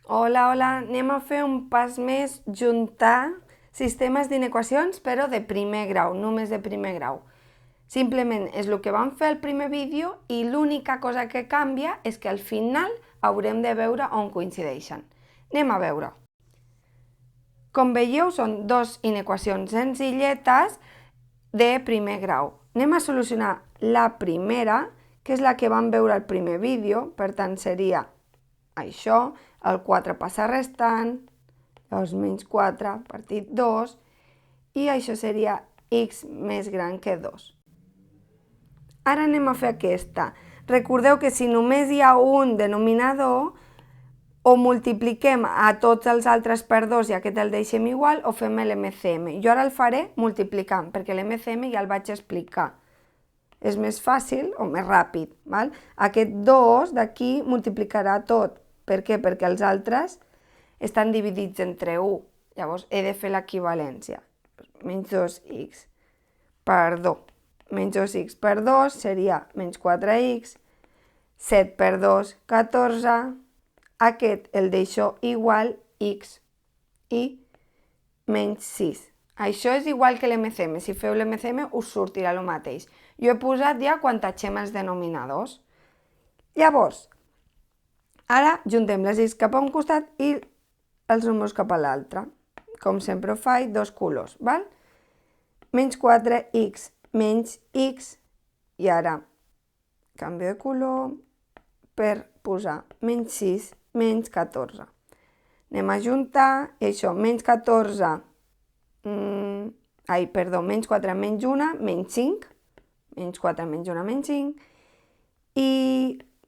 Hola, hola, anem a fer un pas més, juntar sistemes d'inequacions, però de primer grau, només de primer grau. Simplement és el que vam fer al primer vídeo i l'única cosa que canvia és que al final haurem de veure on coincideixen. Anem a veure. Com veieu, són dos inequacions senzilletes de primer grau. Anem a solucionar la primera, que és la que vam veure al primer vídeo, per tant seria això, el 4 passa restant, llavors menys 4 partit 2, i això seria x més gran que 2. Ara anem a fer aquesta. Recordeu que si només hi ha un denominador, o multipliquem a tots els altres per 2 i aquest el deixem igual, o fem l'MCM. Jo ara el faré multiplicant, perquè l'MCM ja el vaig explicar. És més fàcil o més ràpid. Val? Aquest 2 d'aquí multiplicarà tot. Per què? Perquè els altres estan dividits entre 1. Llavors he de fer l'equivalència. Menys 2x per 2. Menys 2x per 2 seria menys 4x. 7 per 2, 14. Aquest el deixo igual x i menys 6. Això és igual que l'MCM. Si feu l'MCM us sortirà el mateix. Jo he posat ja quan tatxem els denominadors. Llavors, ara juntem les x cap a un costat i els números cap a l'altre. Com sempre ho faig, dos colors, val? Menys 4x menys x, i ara canvio de color per posar menys 6 menys 14. Anem a juntar, i això, menys 14, menys 4 menys 1, menys 5, menys 4 menys 1, menys 5, i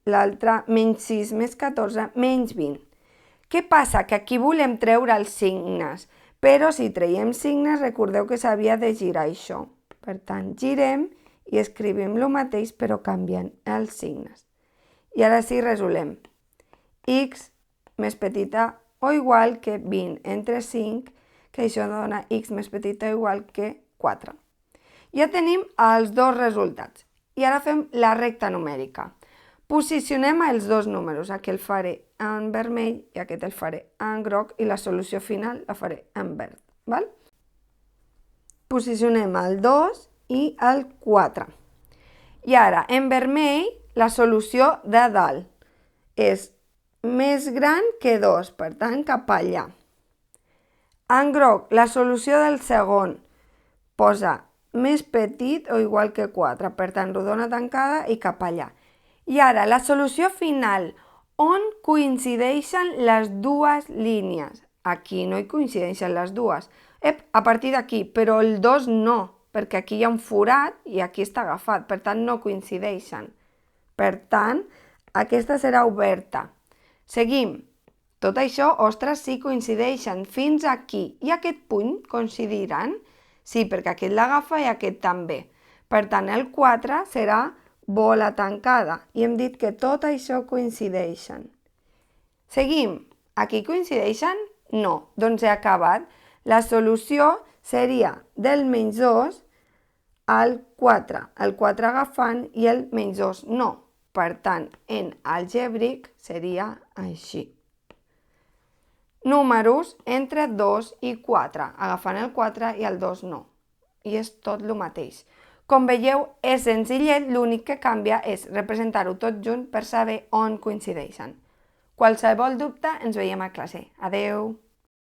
l'altre, menys 6 més 14, menys 20. Què passa? Que aquí volem treure els signes, però si traiem signes, recordeu que s'havia de girar això. Per tant, girem i escrivim el mateix, però canviant els signes. I ara sí, resolem. X més petita o igual que 20 entre 5, que això dona x més petita o igual que 4. Ja tenim els dos resultats. I ara fem la recta numèrica. Posicionem els dos números. Aquí el faré en vermell i aquest el faré en groc i la solució final la faré en verd. Val? Posicionem el 2 i el 4. I ara, en vermell, la solució de dalt és més gran que 2, per tant, cap allà. En groc, la solució del segon posa més petit o igual que 4, per tant, rodona tancada i cap allà. I ara, la solució final, on coincideixen les dues línies? Aquí no hi coincideixen les dues. A partir d'aquí, però el 2 no, perquè aquí hi ha un forat i aquí està agafat, per tant no coincideixen. Per tant, aquesta serà oberta. Seguim. Tot això, ostres, sí coincideixen fins aquí. I aquest punt coincidiran? Sí, perquè aquest l'agafa i aquest també. Per tant, el 4 serà bola tancada. I hem dit que tot això coincideixen. Seguim. Aquí coincideixen? No. Doncs he acabat. La solució seria del menys 2 al 4. El 4 agafant i el menys 2 no. Per tant, en algèbric seria així. Números entre 2 i 4, agafant el 4 i el 2 no. I és tot el mateix. Com veieu, és senzillet, l'únic que canvia és representar-ho tot junt per saber on coincideixen. Qualsevol dubte ens veiem a classe. Adeu!